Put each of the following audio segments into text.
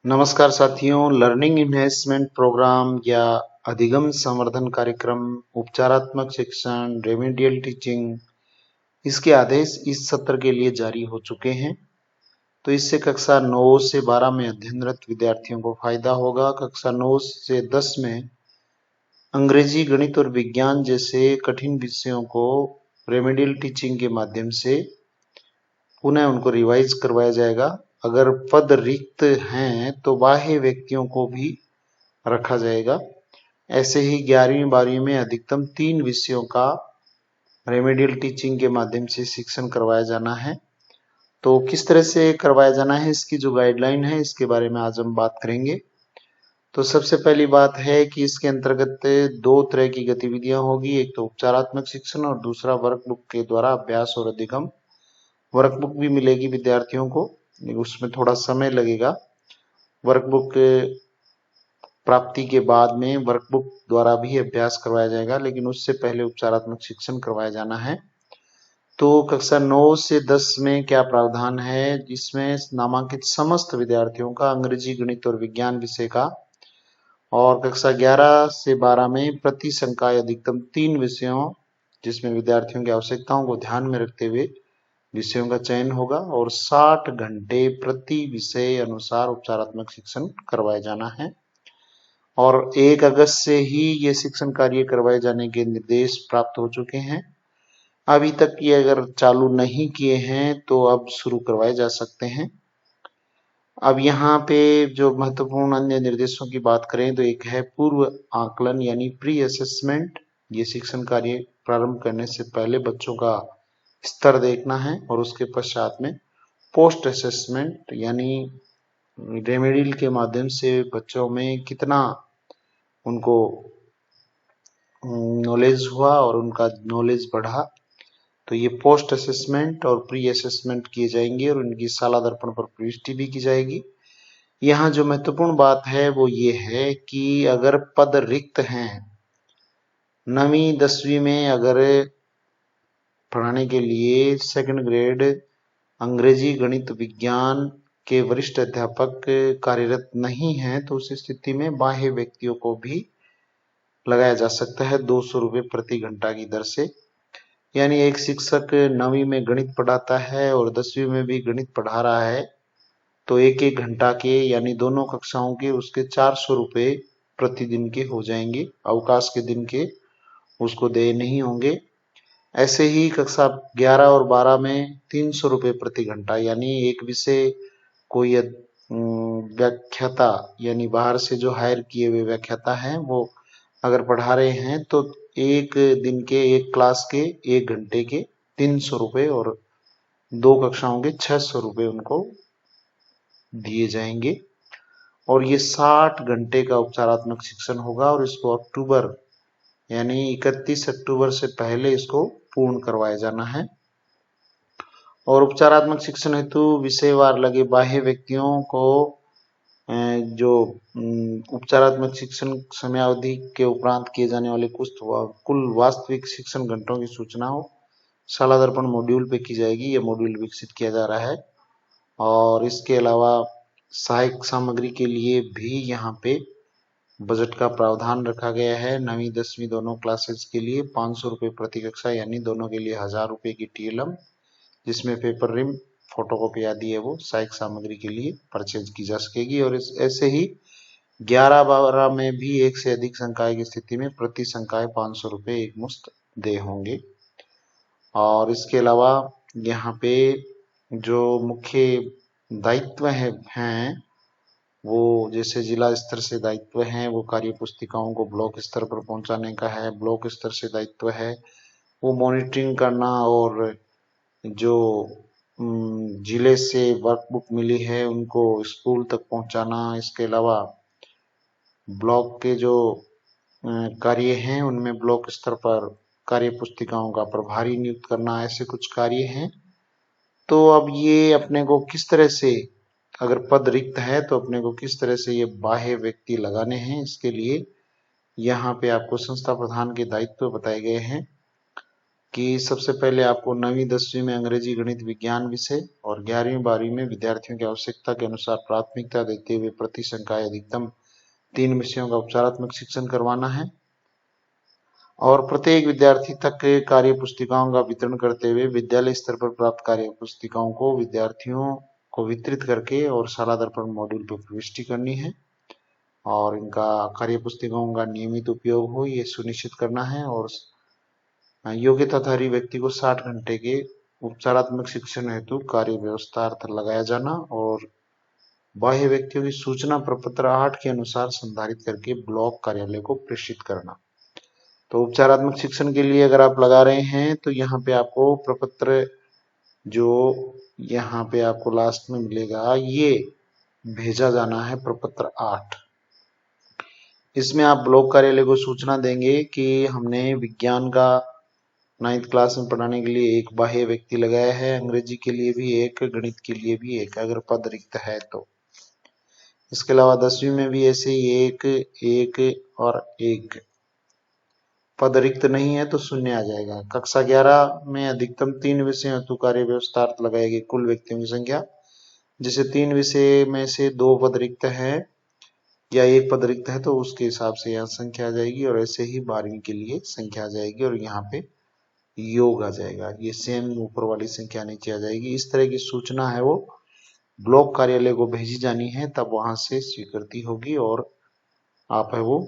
नमस्कार साथियों, learning enhancement programme या अधिगम संवर्धन कार्यक्रम, उपचारात्मक शिक्षण, रेमेडियल टीचिंग, इसके आदेश इस सत्र के लिए जारी हो चुके हैं। तो इससे कक्षा 9 से 12 में अध्ययनरत विद्यार्थियों को फायदा होगा। कक्षा 9 से 10 में अंग्रेजी, गणित और विज्ञान जैसे कठिन विषयों को रेमेडियल टीचिंग के माध्यम से पुनः उनको रिवाइज करवाया जाएगा। अगर पद रिक्त हैं तो बाह्य व्यक्तियों को भी रखा जाएगा। ऐसे ही 11वीं 12वीं में अधिकतम 3 विषयों का रेमेडियल टीचिंग के माध्यम से शिक्षण करवाया जाना है। तो किस तरह से करवाया जाना है, इसकी जो गाइडलाइन है, इसके बारे में आज हम बात करेंगे। तो सबसे पहली बात है कि इसके अंतर्गत 2 तरह की गतिविधियां होगी। एक तो उपचारात्मक शिक्षण और दूसरा वर्कबुक के द्वारा अभ्यास और अधिगम। वर्कबुक भी मिलेगी विद्यार्थियों को, उसमें थोड़ा समय लगेगा। वर्कबुक प्राप्ति के बाद में वर्कबुक द्वारा भी अभ्यास करवाया जाएगा, लेकिन उससे पहले उपचारात्मक शिक्षण करवाया जाना है। तो कक्षा 9 से 10 में क्या प्रावधान है, जिसमें नामांकित समस्त विद्यार्थियों का अंग्रेजी, गणित और विज्ञान विषय का, और कक्षा 11 से 12 में प्रति संकाय अधिकतम 3 विषयों, जिसमें विद्यार्थियों की आवश्यकताओं को ध्यान में रखते हुए विषयों का चयन होगा, और 60 घंटे प्रति विषय अनुसार उपचारात्मक शिक्षण करवाया जाना है। और 1 अगस्त से ही ये शिक्षण कार्य करवाए जाने के निर्देश प्राप्त हो चुके हैं। अभी तक ये अगर चालू नहीं किए हैं तो अब शुरू करवाए जा सकते हैं। अब यहाँ पे जो महत्वपूर्ण अन्य निर्देशों की बात करें तो एक है पूर्व आकलन यानी प्री असेसमेंट। ये शिक्षण कार्य प्रारंभ करने से पहले बच्चों का स्तर देखना है, और उसके पश्चात में पोस्ट असेसमेंट यानी रेमेडियल के माध्यम से बच्चों में कितना उनको नॉलेज हुआ और उनका नॉलेज बढ़ा। तो ये पोस्ट असेसमेंट और प्री असेसमेंट किए जाएंगे, और उनकी साला दर्पण पर प्रविष्टि भी की जाएगी। यहाँ जो महत्वपूर्ण बात है वो ये है कि अगर पद रिक्त हैं, 9वीं 10वीं में अगर पढ़ाने के लिए सेकंड ग्रेड अंग्रेजी, गणित, विज्ञान के वरिष्ठ अध्यापक कार्यरत नहीं हैं, तो उस स्थिति में बाह्य व्यक्तियों को भी लगाया जा सकता है 200 रुपये प्रति घंटा की दर से। यानी एक शिक्षक 9वीं में गणित पढ़ाता है और 10वीं में भी गणित पढ़ा रहा है, तो एक एक घंटा के यानी दोनों कक्षाओं के उसके 400 रुपये प्रतिदिन के हो जाएंगे। अवकाश के दिन के उसको देय नहीं होंगे। ऐसे ही कक्षा 11 और 12 में 300 रुपये प्रति घंटा, यानी एक विषय कोई व्याख्याता यानी बाहर से जो हायर किए हुए व्याख्याता हैं वो अगर पढ़ा रहे हैं तो एक दिन के एक क्लास के 1 घंटे के 300 रुपये और 2 कक्षाओं के 600 रुपये उनको दिए जाएंगे। और ये 60 घंटे का उपचारात्मक शिक्षण होगा, और इसको अक्टूबर यानी 31 अक्टूबर से पहले इसको पूर्ण करवाया जाना है। और उपचारात्मक शिक्षण हेतु विषयवार लगे बाह्य व्यक्तियों को जो उपचारात्मक शिक्षण समयावधि के उपरांत किए जाने वाले कुल वास्तविक शिक्षण घंटों की सूचना हो शाला दर्पण मॉड्यूल पे की जाएगी। ये मॉड्यूल विकसित किया जा रहा है, और इसके अलावा सहायक सामग्री के लिए भी यहाँ पे बजट का प्रावधान रखा गया है। 9वीं 10वीं दोनों क्लासेस के लिए 500 रुपये प्रति कक्षा, यानी दोनों के लिए 1000 रुपये की TLM, जिसमें पेपर रिम, फोटोकॉपी आदि है वो सहायक सामग्री के लिए परचेज की जा सकेगी। और ऐसे ही 11-12 में भी एक से अधिक संकाय की स्थिति में प्रति संकाय 500 रुपये एक मुश्त देय होंगे। और इसके अलावा यहाँ पे जो मुख्य दायित्व हैं वो जैसे जिला स्तर से दायित्व है वो कार्य पुस्तिकाओं को ब्लॉक स्तर पर पहुंचाने का है। ब्लॉक स्तर से दायित्व है वो मॉनिटरिंग करना, और जो जिले से वर्कबुक मिली है उनको स्कूल तक पहुंचाना। इसके अलावा ब्लॉक के जो कार्य हैं उनमें ब्लॉक स्तर पर कार्य पुस्तिकाओं का प्रभारी नियुक्त करना, ऐसे कुछ कार्य हैं। तो अब ये अपने को किस तरह से, अगर पद रिक्त है तो अपने को किस तरह से ये बाह्य व्यक्ति लगाने हैं, इसके लिए यहाँ पे आपको संस्था प्रधान के दायित्व बताए गए हैं। कि सबसे पहले आपको 9वीं 10वीं में अंग्रेजी गणित विज्ञान विषय और 11वीं 12वीं में विद्यार्थियों की आवश्यकता के अनुसार प्राथमिकता देते हुए प्रति संकाय अधिकतम 3 विषयों का उपचारात्मक शिक्षण करवाना है और प्रत्येक विद्यार्थी तक कार्य पुस्तिकाओं का वितरण करते हुए विद्यालय स्तर पर प्राप्त कार्य पुस्तिकाओं को विद्यार्थियों को वितरित करके और शाला दर्पण मॉड्यूल पर प्रविष्टि करनी है और इनका कार्य पुस्तिकाओं का नियमित उपयोग हो ये सुनिश्चित करना है और योग्यताधारी व्यक्ति को 60 घंटे के उपचारात्मक शिक्षण हेतु कार्य व्यवस्था अर्थ लगाया जाना और बाह्य व्यक्तियों की सूचना प्रपत्र 8 के अनुसार संधारित करके ब्लॉक कार्यालय को प्रेषित करना। तो उपचारात्मक शिक्षण के लिए अगर आप लगा रहे हैं तो यहाँ पे आपको प्रपत्र जो यहाँ पे आपको लास्ट में मिलेगा ये भेजा जाना है प्रपत्र 8। इसमें आप ब्लॉक कार्यालय को सूचना देंगे कि हमने विज्ञान का 9th क्लास में पढ़ाने के लिए एक बाह्य व्यक्ति लगाया है, अंग्रेजी के लिए भी एक, गणित के लिए भी एक अगर पद रिक्त है तो। इसके अलावा 10वीं में भी ऐसे ही एक और एक पद रिक्त नहीं है तो शून्य आ जाएगा। कक्षा 11 में अधिकतम 3 विषय हेतु कार्य व्यवस्था अर्थ लगाएगी कुल व्यक्तियों की संख्या, जैसे 3 विषय में से 2 पद रिक्त है या 1 पद रिक्त है तो उसके हिसाब से यहाँ संख्या आ जाएगी और ऐसे ही 12वीं के लिए संख्या आ जाएगी और यहाँ पे योग आ जाएगा। ये सेम ऊपर वाली संख्या नीचे आ जाएगी। इस तरह की सूचना है वो ब्लॉक कार्यालय को भेजी जानी है, तब वहां से स्वीकृति होगी और आप है वो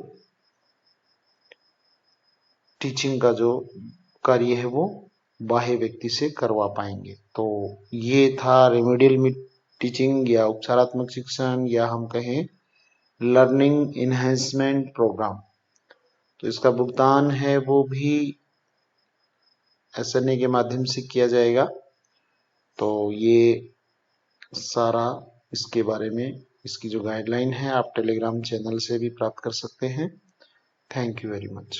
टीचिंग का जो कार्य है वो बाह्य व्यक्ति से करवा पाएंगे। तो ये था रेमेडियल टीचिंग या उपचारात्मक शिक्षण या हम कहें लर्निंग इनहेंसमेंट प्रोग्राम। तो इसका भुगतान है वो भी SNA के माध्यम से किया जाएगा। तो ये सारा इसके बारे में इसकी जो गाइडलाइन है आप टेलीग्राम चैनल से भी प्राप्त कर सकते हैं। Thank you very much.